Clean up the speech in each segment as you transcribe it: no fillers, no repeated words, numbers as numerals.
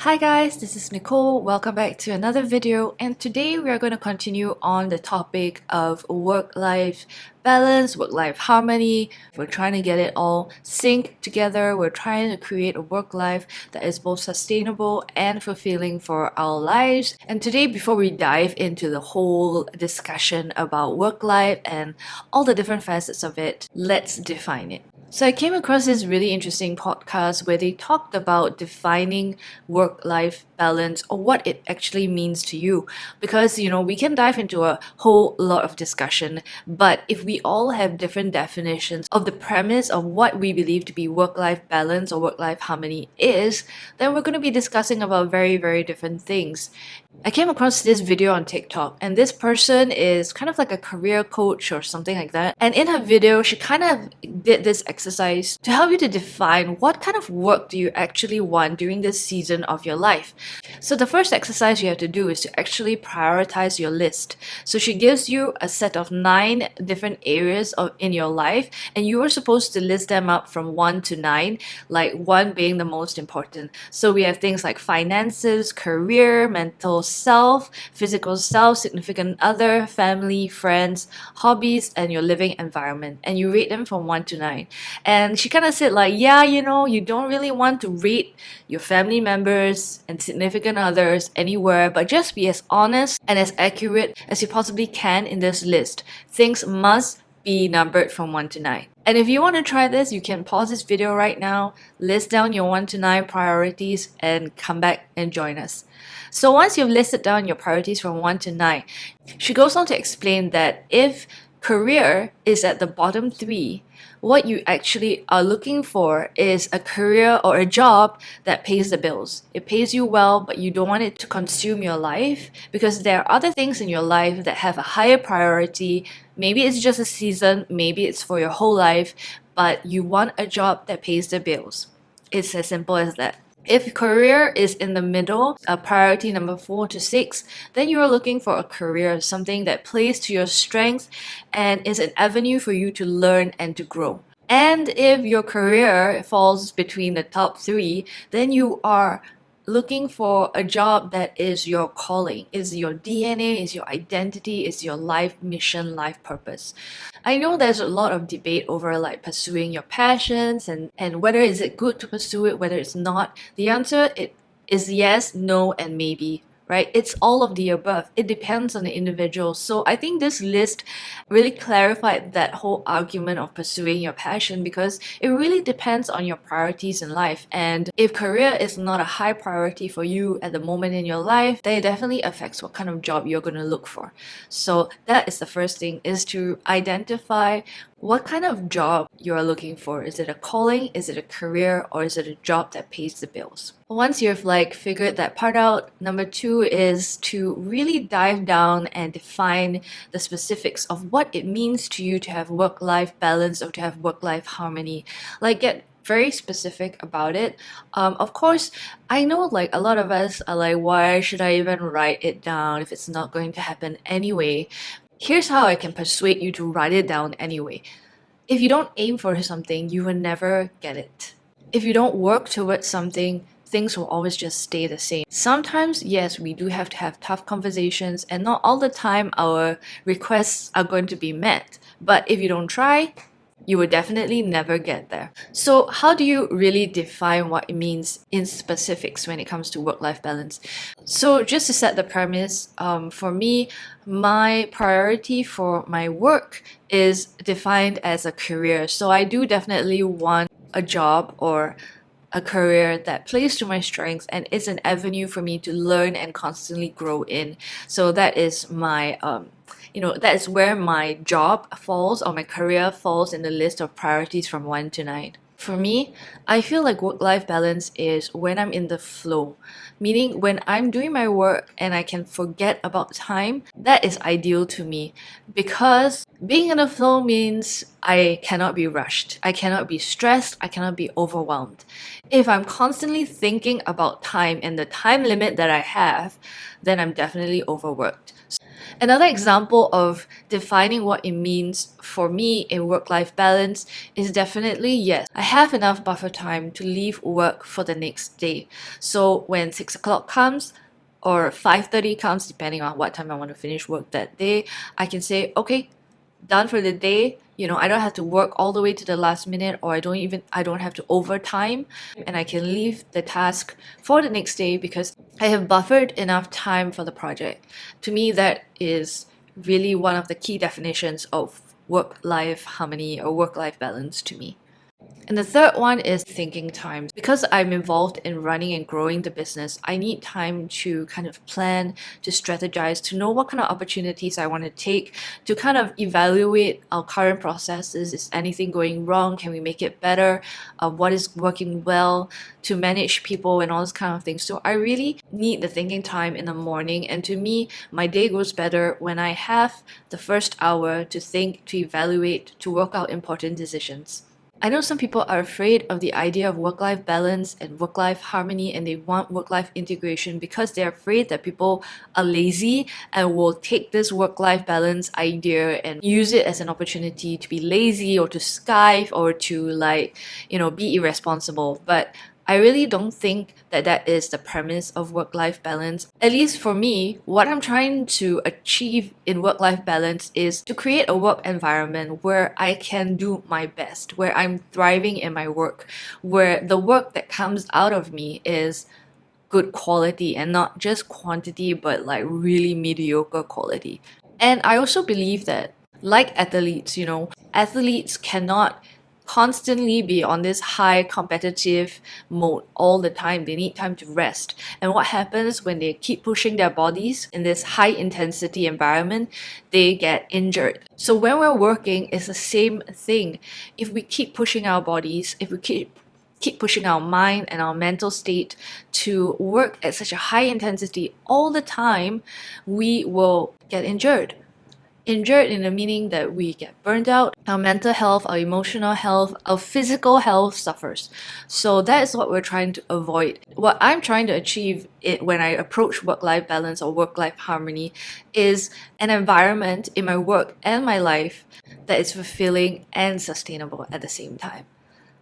Hi guys, this is Nicole. Welcome back to another video, and today we are going to continue on the topic of work-life balance, work-life harmony. We're trying to get it all synced together. We're trying to create a work life that is both sustainable and fulfilling for our lives. And today, before we dive into the whole discussion about work life and all the different facets of it, let's define it. So I came across this really interesting podcast where they talked about defining work-life balance or what it actually means to you. Because, we can dive into a whole lot of discussion, but if we all have different definitions of the premise of what we believe to be work-life balance or work-life harmony is, then we're going to be discussing about very, very different things. I came across this video on TikTok, and this person is kind of like a career coach or something like that. And in her video, she kind of did this exercise to help you to define what kind of work do you actually want during this season of your life. So the first exercise you have to do is to actually prioritize your list. So she gives you a set of 9 different areas in your life, and you are supposed to list them up from 1 to 9, like 1 being the most important. So we have things like finances, career, mental self, physical self, significant other, family, friends, hobbies, and your living environment. And you rate them from 1 to 9. And she kind of said, like, yeah, you don't really want to rate your family members and significant others anywhere, but just be as honest and as accurate as you possibly can in this list. Things must be numbered from 1 to 9. And if you want to try this, you can pause this video right now, list down your 1 to 9 priorities, and come back and join us. So once you've listed down your priorities from 1 to 9, she goes on to explain that if career is at the bottom 3, what you actually are looking for is a career or a job that pays the bills. It pays you well, but you don't want it to consume your life because there are other things in your life that have a higher priority. Maybe it's just a season, maybe it's for your whole life, but you want a job that pays the bills. It's as simple as that. If career is in the middle, a priority number 4 to 6, then you're looking for a career, something that plays to your strengths and is an avenue for you to learn and to grow. And if your career falls between the top 3, then you are looking for a job that is your calling, is your DNA, is your identity, is your life mission, life purpose. I know there's a lot of debate over like pursuing your passions and whether is it good to pursue it, whether it's not. The answer is yes, no, and maybe. Right? It's all of the above. It depends on the individual. So I think this list really clarified that whole argument of pursuing your passion because it really depends on your priorities in life. And if career is not a high priority for you at the moment in your life, then it definitely affects what kind of job you're going to look for. So that is the first thing, is to identify what kind of job you are looking for. Is it a calling? Is it a career? Or is it a job that pays the bills? Once you've figured that part out, number 2 is to really dive down and define the specifics of what it means to you to have work-life balance or to have work-life harmony. Get very specific about it. Of course, I know a lot of us are like, why should I even write it down if it's not going to happen anyway? Here's how I can persuade you to write it down anyway. If you don't aim for something, you will never get it. If you don't work towards something, things will always just stay the same. Sometimes, yes, we do have to have tough conversations, and not all the time our requests are going to be met. But if you don't try, you will definitely never get there. So how do you really define what it means in specifics when it comes to work-life balance? So just to set the premise, for me, my priority for my work is defined as a career. So I do definitely want a job or a career that plays to my strengths and is an avenue for me to learn and constantly grow in. So that is my that is where my job falls or my career falls in the list of priorities from 1 to 9. For me, I feel like work-life balance is when I'm in the flow, meaning when I'm doing my work and I can forget about time. That is ideal to me because being in the flow means I cannot be rushed, I cannot be stressed, I cannot be overwhelmed. If I'm constantly thinking about time and the time limit that I have, then I'm definitely overworked. Another example of defining what it means for me in work-life balance is definitely yes, I have enough buffer time to leave work for the next day. So when 6 o'clock comes, or 5:30 comes, depending on what time I want to finish work that day, I can say, okay, done for the day. I don't have to work all the way to the last minute, or I don't have to overtime, and I can leave the task for the next day because I have buffered enough time for the project. To me, that is really one of the key definitions of work-life harmony or work-life balance to me. And the third one is thinking time. Because I'm involved in running and growing the business, I need time to kind of plan, to strategize, to know what kind of opportunities I want to take, to kind of evaluate our current processes. Is anything going wrong? Can we make it better? What is working well? To manage people and all those kind of things. So I really need the thinking time in the morning. And to me, my day goes better when I have the first hour to think, to evaluate, to work out important decisions. I know some people are afraid of the idea of work-life balance and work-life harmony, and they want work-life integration because they're afraid that people are lazy and will take this work-life balance idea and use it as an opportunity to be lazy or to Skype or to be irresponsible. But I really don't think that that is the premise of work-life balance. At least for me, what I'm trying to achieve in work-life balance is to create a work environment where I can do my best, where I'm thriving in my work, where the work that comes out of me is good quality and not just quantity, but like really mediocre quality. And I also believe that, like athletes, athletes cannot constantly be on this high competitive mode all the time. They need time to rest. And what happens when they keep pushing their bodies in this high intensity environment? They get injured. So when we're working, it's the same thing. If we keep pushing our bodies, if we keep pushing our mind and our mental state to work at such a high intensity all the time, we will get injured. Injured in the meaning that we get burned out, our mental health, our emotional health, our physical health suffers. So that is what we're trying to avoid. What I'm trying to achieve when I approach work-life balance or work-life harmony is an environment in my work and my life that is fulfilling and sustainable at the same time.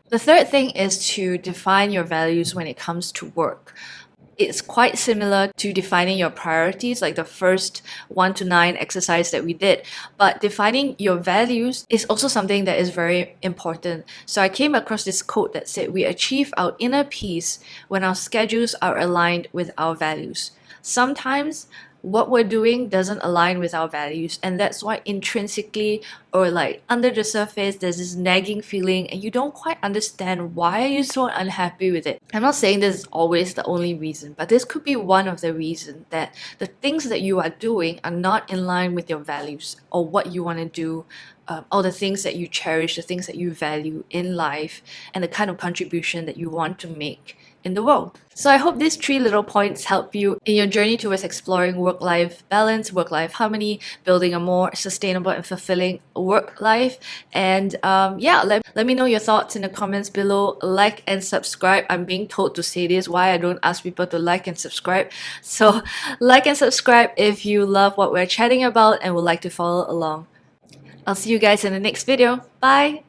The third thing is to define your values when it comes to work. It's quite similar to defining your priorities, like the first 1 to 9 exercise that we did. But defining your values is also something that is very important. So I came across this quote that said, "We achieve our inner peace when our schedules are aligned with our values." Sometimes what we're doing doesn't align with our values, and that's why intrinsically or like under the surface there's this nagging feeling and you don't quite understand why are you so unhappy with it. I'm not saying this is always the only reason, but this could be one of the reasons that the things that you are doing are not in line with your values or what you want to do, or the things that you cherish, the things that you value in life, and the kind of contribution that you want to make in the world. So I hope these 3 little points help you in your journey towards exploring work-life balance, work-life harmony, building a more sustainable and fulfilling work life. And let me know your thoughts in the comments below. Like and subscribe. I'm being told to say this, why I don't ask people to like and subscribe. So like and subscribe if you love what we're chatting about and would like to follow along. I'll see you guys in the next video. Bye!